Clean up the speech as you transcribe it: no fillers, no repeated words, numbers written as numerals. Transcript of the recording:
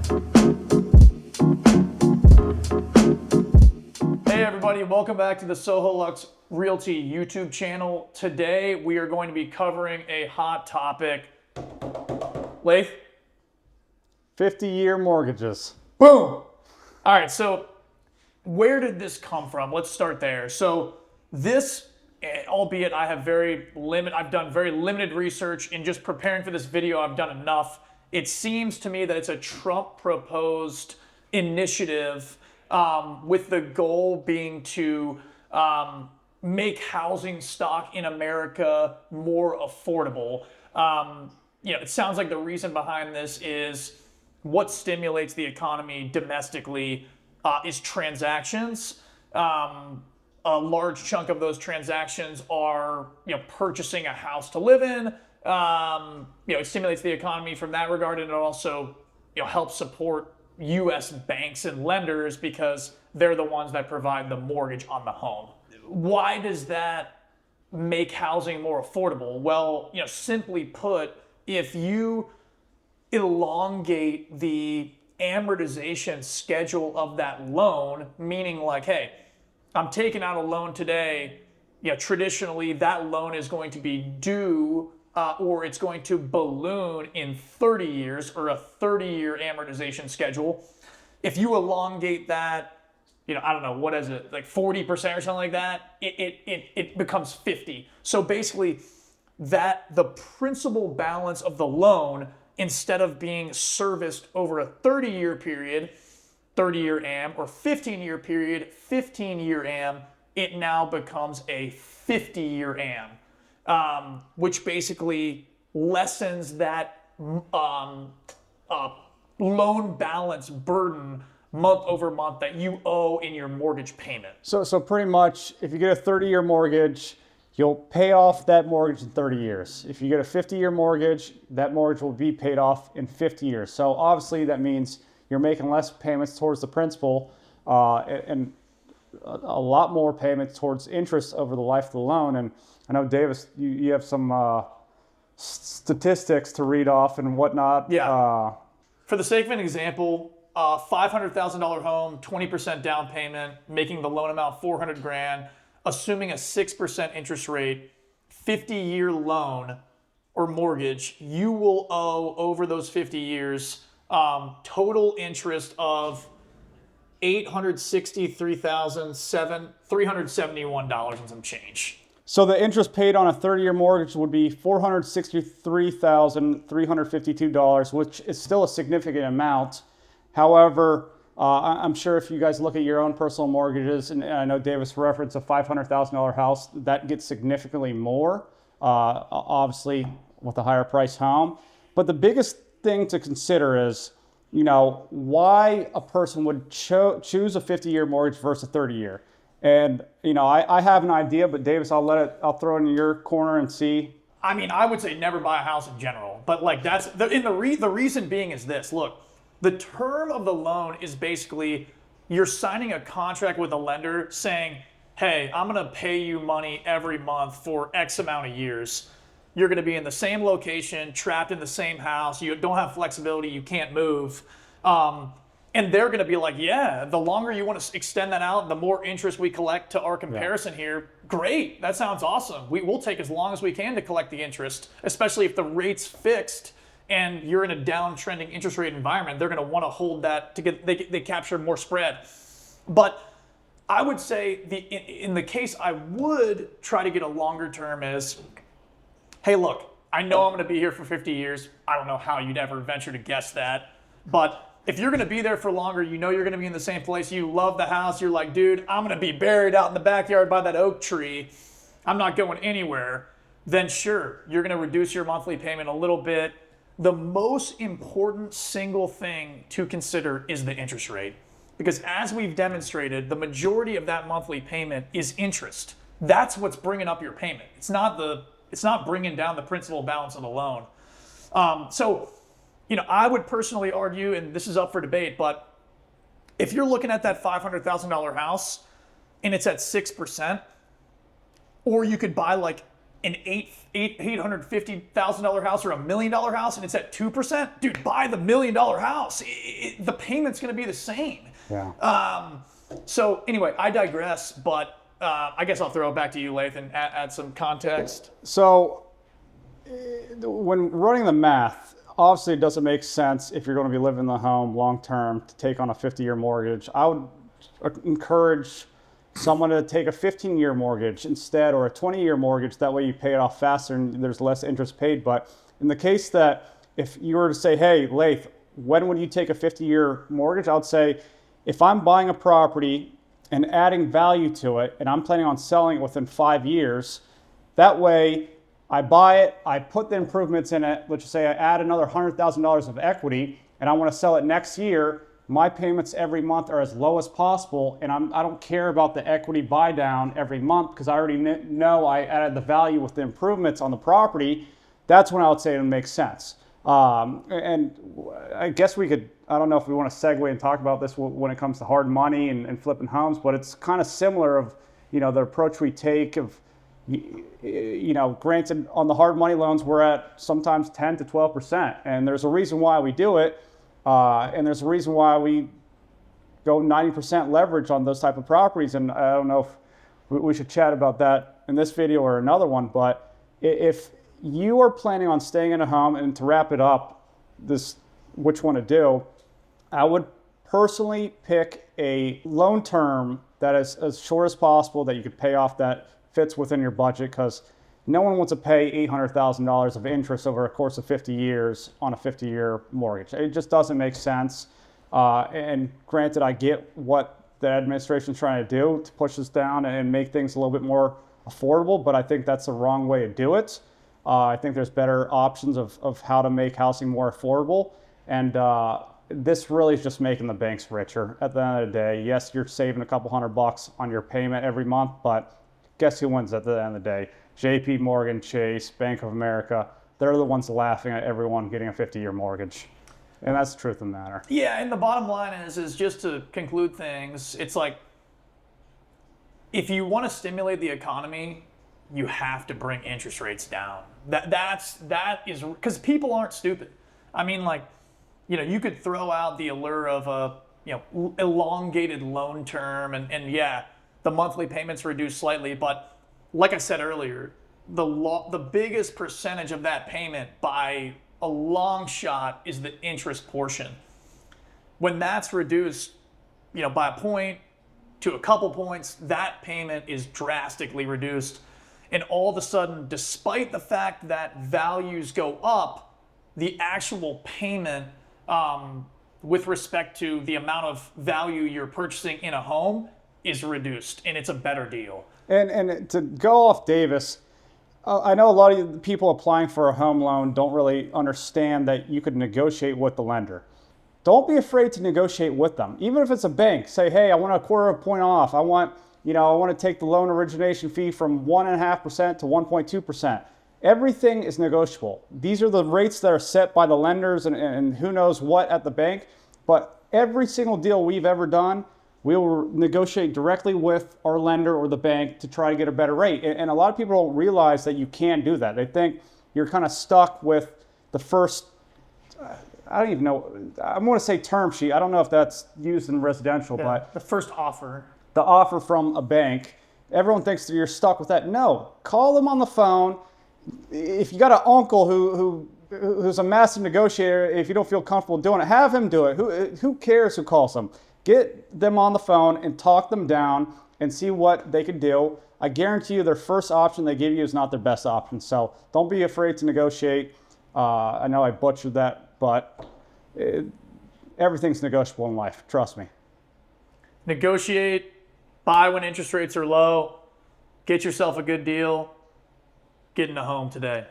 Hey everybody, welcome back to the Soholux Realty YouTube channel. Today we are going to be covering a hot topic. Laythe? 50-year mortgages. Boom! All right, so where did this come from? Let's start there. So this, albeit I've done very limited research in just preparing for this video. I've done enough. It seems to me that it's a Trump proposed initiative with the goal being to make housing stock in America more affordable. It sounds like the reason behind this is what stimulates the economy domestically is transactions. A large chunk of those transactions are, purchasing a house to live in. It stimulates the economy from that regard, and it also, helps support U.S. banks and lenders because they're the ones that provide the mortgage on the home. Why does that make housing more affordable? Well, simply put, if you elongate the amortization schedule of that loan, meaning like, hey, I'm taking out a loan today, traditionally that loan is going to be due or it's going to balloon in 30 years or a 30-year amortization schedule. If you elongate that, I don't know, what is it, like 40% or something like that, it becomes 50. So basically that the principal balance of the loan, instead of being serviced over a 30-year period, 30-year AM, or 15-year period, 15-year AM, it now becomes a 50-year AM. Which basically lessens that loan balance burden month over month that you owe in your mortgage payment. So pretty much, if you get a 30-year mortgage, you'll pay off that mortgage in 30 years. If you get a 50-year mortgage, that mortgage will be paid off in 50 years. So obviously that means you're making less payments towards the principal and a lot more payments towards interest over the life of the loan. And I know, Davis, you have some statistics to read off and whatnot. Yeah. For the sake of an example, $500,000 home, 20% down payment, making the loan amount $400,000, assuming a 6% interest rate, 50-year loan or mortgage, you will owe over those 50 years total interest of $863,371 and some change. So the interest paid on a 30-year mortgage would be $463,352, which is still a significant amount. However, I'm sure if you guys look at your own personal mortgages, and I know Davis referenced a $500,000 house, that gets significantly more, obviously with a higher price home. But the biggest thing to consider is, why a person would choose a 50-year mortgage versus a 30-year. And, I have an idea, but Davis, I'll throw it in your corner and see. I mean, I would say never buy a house in general, but like the reason being is this. Look, the term of the loan is basically you're signing a contract with a lender saying, hey, I'm going to pay you money every month for X amount of years. You're going to be in the same location, trapped in the same house. You don't have flexibility. You can't move. And they're going to be like, yeah, the longer you want to extend that out, the more interest we collect to our comparison here. Great. That sounds awesome. We'll take as long as we can to collect the interest, especially if the rate's fixed and you're in a downtrending interest rate environment. They're going to want to hold that to get they capture more spread. But I would say in the case I would try to get a longer term is, hey, look, I know I'm going to be here for 50 years. I don't know how you'd ever venture to guess that. But if you're going to be there for longer, you're going to be in the same place. You love the house. You're like, dude, I'm going to be buried out in the backyard by that oak tree. I'm not going anywhere. Then sure, you're going to reduce your monthly payment a little bit. The most important single thing to consider is the interest rate. Because as we've demonstrated, the majority of that monthly payment is interest. That's what's bringing up your payment. It's not bringing down the principal balance of the loan. I would personally argue, and this is up for debate, but if you're looking at that $500,000 house and it's at 6%, or you could buy like an $850,000 house or $1 million house and it's at 2%, dude, buy the $1 million house. The payment's going to be the same. Yeah. So anyway, I digress, but I guess I'll throw it back to you, Laythe, and add some context. So when running the math, obviously it doesn't make sense if you're going to be living in the home long term to take on a 50-year mortgage. I would encourage someone to take a 15-year mortgage instead, or a 20-year mortgage. That way you pay it off faster and there's less interest paid. But in the case that if you were to say, hey, Laythe, when would you take a 50-year mortgage? I would say if I'm buying a property and adding value to it and I'm planning on selling it within 5 years, that way I buy it, I put the improvements in it, let's just say I add another $100,000 of equity and I want to sell it next year, my payments every month are as low as possible, and I don't care about the equity buy down every month because I already know I added the value with the improvements on the property. That's when I would say it makes sense. And I guess we could, I don't know if we want to segue and talk about this when it comes to hard money and flipping homes, but it's kind of similar of, you know, the approach we take of, you know, granted on the hard money loans, we're at sometimes 10 to 12%. And there's a reason why we do it. And there's a reason why we go 90% leverage on those type of properties. And I don't know if we should chat about that in this video or another one, but if you are planning on staying in a home, and to wrap it up, which one to do, I would personally pick a loan term that is as short as possible that you could pay off that fits within your budget, because no one wants to pay $800,000 of interest over a course of 50 years on a 50-year mortgage. It just doesn't make sense. And granted, I get what the administration is trying to do to push this down and make things a little bit more affordable, but I think that's the wrong way to do it. I think there's better options of how to make housing more affordable. And this really is just making the banks richer at the end of the day. Yes, you're saving a couple $100 on your payment every month, but guess who wins at the end of the day? JP Morgan, Chase, Bank of America, they're the ones laughing at everyone getting a 50-year mortgage. And that's the truth of the matter. Yeah, and the bottom line is just to conclude things, it's like, if you want to stimulate the economy, you have to bring interest rates down. That is, because people aren't stupid. I mean, like, you know, you could throw out the allure of a, you know, elongated loan term, and yeah, the monthly payments reduce slightly, but like I said earlier, the biggest percentage of that payment by a long shot is the interest portion. When that's reduced, you know, by a point to a couple points, that payment is drastically reduced. And all of a sudden, despite the fact that values go up, the actual payment with respect to the amount of value you're purchasing in a home is reduced, and it's a better deal. And to go off Davis, I know a lot of the people applying for a home loan don't really understand that you could negotiate with the lender. Don't be afraid to negotiate with them. Even if it's a bank, say, hey, I want a quarter of a point off. I want to take the loan origination fee from 1.5% to 1.2%. Everything is negotiable. These are the rates that are set by the lenders and who knows what at the bank. But every single deal we've ever done, we will negotiate directly with our lender or the bank to try to get a better rate. And a lot of people don't realize that you can do that. They think you're kind of stuck with the first, I don't even know, I'm going to say term sheet. I don't know if that's used in residential, but the first offer. The offer from a bank. Everyone thinks that you're stuck with that. No, call them on the phone. If you got an uncle who's a massive negotiator, if you don't feel comfortable doing it, have him do it. Who cares who calls them? Get them on the phone and talk them down and see what they can do. I guarantee you their first option they give you is not their best option. So don't be afraid to negotiate. I know I butchered that, but everything's negotiable in life. Trust me. Negotiate, buy when interest rates are low, get yourself a good deal, get in a home today.